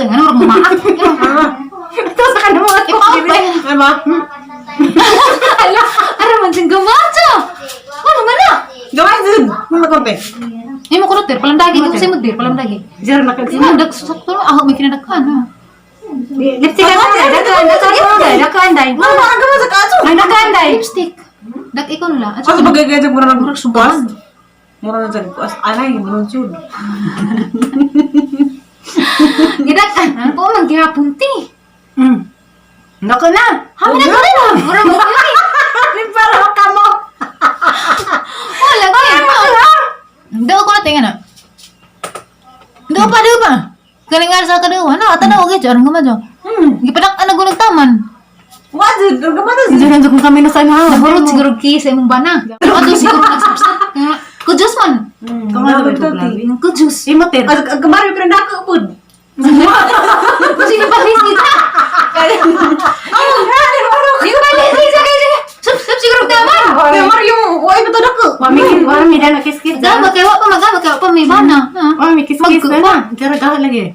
Jangan orang memaaf. Terus kan mo at Ano? Ala, ara man sing gamaja. Ano man na? Gawin din. Ano konti? Imo ko ter palam dagi ko sa mudir palam dagi. Jar na kasi. Imo dag sakto ako may kinadaghan ha. Lipstick ka na. Dakan. Mama, ang gawin sa kaso. Ay dakan. Lipstick. Dak ikaw nila. At Asa bagay-gaya mura ng murag suban. Mura na dyan. Anay, manunsyon. Gidak ko man gihapon ti. Nako na. Hami na ko na. Murag mo. Limparo ka mo. Wala ko. Daw ko na tingnan na. Daw pa. Kalingar sa kadua na tanaw gyud arang gamaja. Gipadak ana gulag taman. Wajud, gumana sih? Diyan kung kami na sa mga. Nagurot siguro ki sa imong bana. Pero ato siguro nagsubstat. Kujus man. Kamala ba ito, Flavi? Kujus. Imoter. Kemarin pernah aku pun. Sige pa rin kita. Sige pa rin sige. Sub siguro taman. Kemarin yung, wah itu tuh aku. Wami na nakis-kis. Gama kayo pa may bana. Wami kis-kis na na. Gara-gara lagi.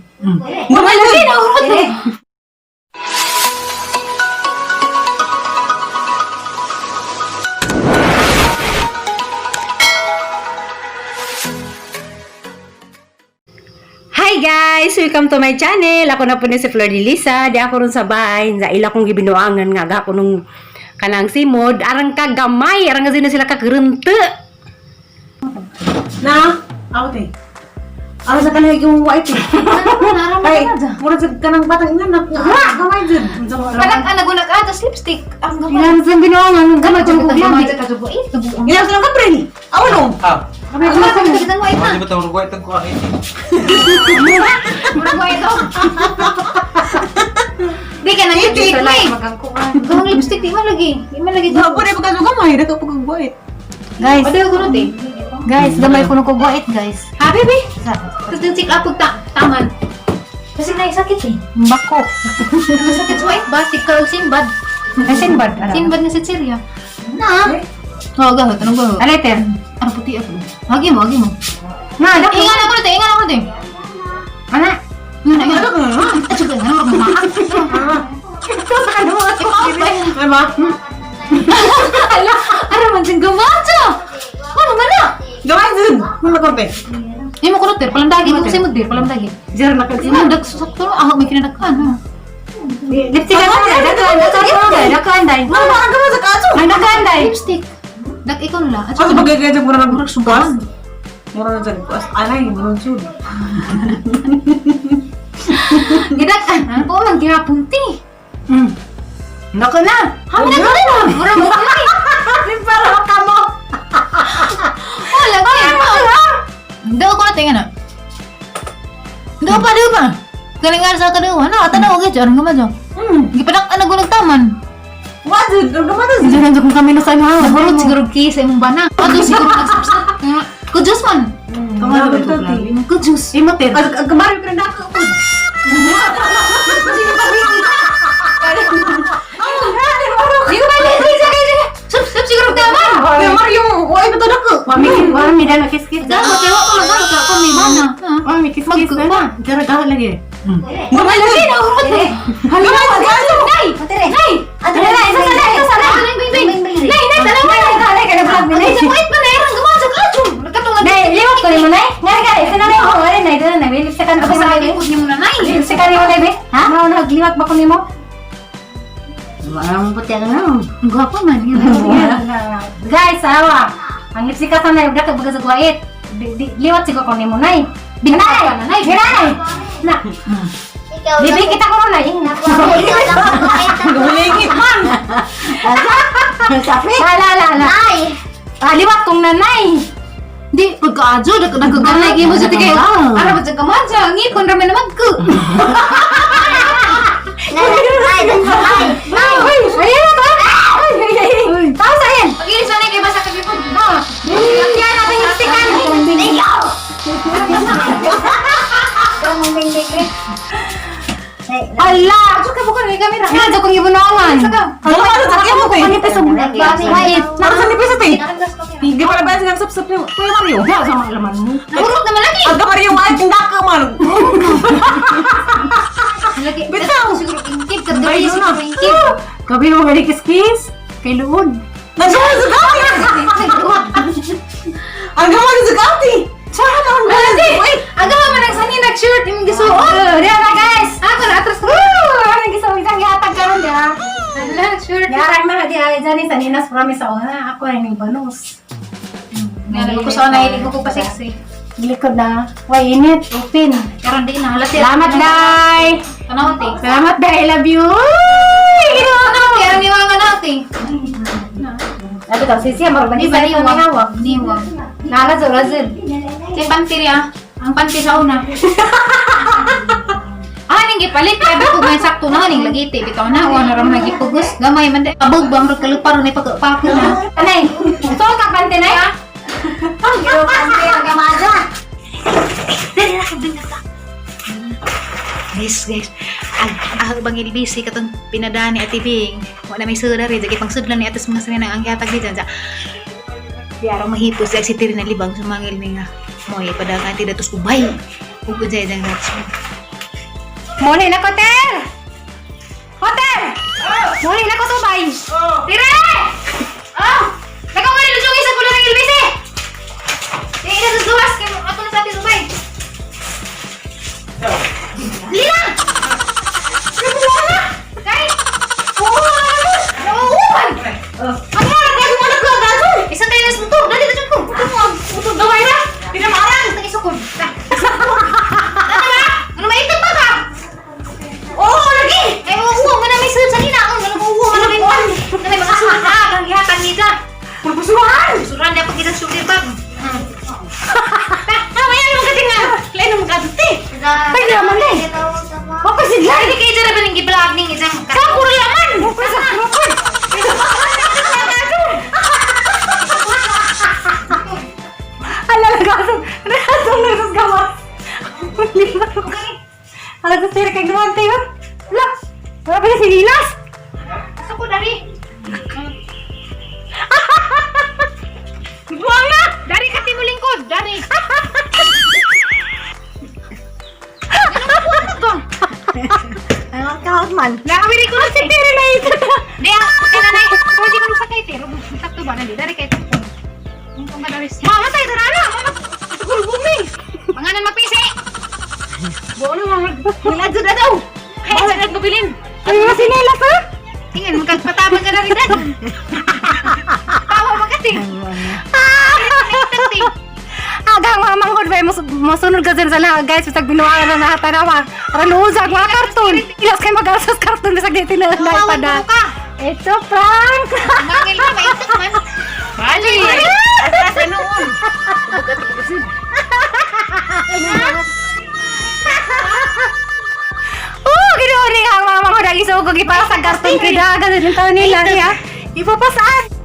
Gumay lagi na urot. Hi guys! Welcome to my channel. Ako na po ni si Flor de Lisa. Di ako rin sa bahay. Sa ila kong gibinuangan nga ako nung kanang simod. Arang kagamay. Arang kasi na sila kagrunte. Nah, aku teh. Alas sa kanang yung white eh. Ay, mura sa kanang batang inanak. Gamay dyan. Panak ana gulag atas lipstick. Ang gamay. Ilan sa binuangan. Gamay jud ko gamay Gamay. ka jud ko. Kabuang. Ilang silang kapre ni? Ako nung. Gamay ko kita mo ita. Di ba tayo ruguay ito ko akin? Murag mo ito. Di ka na lipstick mo eh. Gamay lipstick di man lagi. Di man lagi. Ako na pagkaso gamay. Dako pag white. Guys, Pwede ko eh. guys, gamay ko nung kugwait guys. Happy be? Tapos yung check up taman. Kasi naisakit eh. Bako. Nasakit sa white ba? Tikal sinbad. Asin bad. Sinbad na sa Syria. Na? Oo, gahot. Anong gahot? Aleter. Ano puti ako? Hagi mo. Na, dako. Ingan ako na te. Ana. Ingan. At saka, ano mo maak? Ay ma. Ala, ara man sing gamaja. Ano man na? Gamay dyan. Ano konti? Imo ko ter palam dagi ko sa mudir palam dagi. Jar na kasi. Imo dag sakto ako may kinadaghan ha. Lipstick ka na. Dakan. Mama, ang gawin sa kaso. Ay dakan. Lipstick. Dak ikaw nila. At Asa saka, bagay-gaya mura ng murag suban. Mura na dyan. Anay, manunsyon. Gidak ko man gihapon ti. Nako na. Hami na ko na. Murag mo. Limparo ka mo. Wala ko. Daw ko na tingnan na. Daw pa. Kalingar sa kadua na tanaw gyud arang gamaja. Gipadak ana gulag taman. Wajud, gumana sih? Diyan kung kami na sa mga. Nagurot siguro ki sa imong bana. Ato siguro nagsubstat. Kujus man. Kamala ba ito, Flavi? Kujus. Imoter. Kemarin pernah aku pun. Di ko ba sige. Sub siguro taman. Kemarin yung, wah itu tuh aku. Wami na nakis-kis. Gama kayo pa may bana. Wami kis-kis na na. Gara-gara lagi. Gamay lagi. Gamay sa kaso. Nay. Isa sana. Nay, tanaw mo. Ay, sa wait ba na irang gamaja ka ato. Katulad. Nay, liwat ko ni mo, Nay. Ngari-ngari. Sana na ako. Nay, doon na. Lipstikan Ako ako sa sa akin niyo na nay. Lipstikan ni mo, Nay, be? Ha? Nagliwat ba ko ni mo? Ang puti ka na. Gwapo man. Guys, awa. Ang lipstikan sa Nay, dapat baga sa guwait. Liwat siguro ko ni mo, Nay. Binakot ka na, Nay. Binay! Na. Bibi kita ko na, Nay. Gulingit man. Sabi? La. Nay! Liwat kong nanay. Di pagkaadyo nagkaganay gyud mo sa tigay. Ara ba sa gamaja? Ngipon ra man naman ko. Ayun na to. Tao sa yan. Pag-ilis na kay basa ka gipon. Ha. Yan natin yung stikan. Thank you. Ala! Suka bukan ni kamera. Yan, sa kong ibunawan. Gumana sa kaya mo te? Panipis sa budak. Narasan ni Pisa te? Hindi pa na silang sap-sap niyo. Kuya Mario. Ya, sama laman mo. Buruk naman lagi. Agak Mario, ay tindak ka man. Kabi mo balik kiss kay luod. Nagsawa sa gati! Ang gawa sa gati! Tsaka na ang Wait, agaw man ang sani nag-shirt imong gisuot. Diyan na guys. Ako na atras ko. Ang gisuot isang yatag karon dia. Ala, shirt. Yarang na di ay dyan sa ninas promise ako na ako ay ning bonus. Ngayon ko sa na hindi ko pa sexy. Likod na. Why init? Open. Karon di na halat. Salamat, Day! Tanaw ti. Salamat, Day! I love you! Uy! Tanaw ti ang niwangan natin. Sabi daw, sisiya, marunong Di isa ba ito may hawak. niwag. Nalazol, razol. Si panty ah. Ang panty sa una. Ning gipalit kaya ko may sakto na ning lagiti bitaw na wala ra man gipugos gamay man abog ba mo kaluparo ni pagpako na. Anay, ito ka pante na ya? Ang giro pante ang gamada. Guys, ang bangil busy katong pinadani at tibing. Wala may suda rin, jagi pang sudlan ni atas mga sanay ang gihatag di dyan. Di araw mahipos sa city rin na libang sumangil ni nga. Moy padagan ti datos ubay. Ugod jay dyan guys. Muli na hotel! Hotel! Muli na ko tubay! Tire! Oh! Teka mo rin lujong isa pula ng ilbisi! Di ina susuwas kay ako na sa atin ubay. Lina! Nabuha! Kay! Nauuhan! Ano na? Kaya mo anak ko gaso! Isa tayo na suto! Dali na dyan ko! Utog gaway na! Pinamaran! Nag-isukod! Ano ba? Ano ba ito pa ka? Oo, lagi! Eh, uuwa mo na may sunod sa hinaon. Ano uuwa mo na may pan? Na may mga sunod na. Ang ihatan nita. Pagpasuhan! Susuran niya pag kita sulit pa. Tama yan, mga katingan. Lain ang magkatuti. Ay, naman eh! Ako sigla! Hindi kayo dyan naman yung giblog ning isang Sa kurlaman! Sa kurlaman! Alala gaso! Rasong nagsos gawas! Alam sa sira kay gawante yun! Wala! Wala pa na si Lilas! Ako dari. Buwang na! Dari kasi mo lingkod. Dari. Ang kahot man. Nakawiri ko na si Piri na ito! Di ako. Kananay. Kung hindi ko sakay te. Sakto ba na di? Dari kayo. Kung ka dari. Mama tayo na! Mama! Siguro bumi! Panganan magpisi. Buwan na mga... Niladyo na daw. Ay, saan nagpabilin? Ay, mga sinelas ha? Tingin, magkagpatabang ka na rin dad. Tawa mo kasi. Agang mga manghod ba, masunod ka dyan sa lahat guys, bisag binuhaan na nakatanawa. Ranusag mga karton. Ilas kayo mag-alasas karton, bisag dito na naipada. ka. Ito, prank! Mangil ka, maitok man. Bali. Atras noon. Ginuhuli nga ang mga manghod, ang isugo para sa karton kaya ganun yung taon nila niya. Ipapasaan!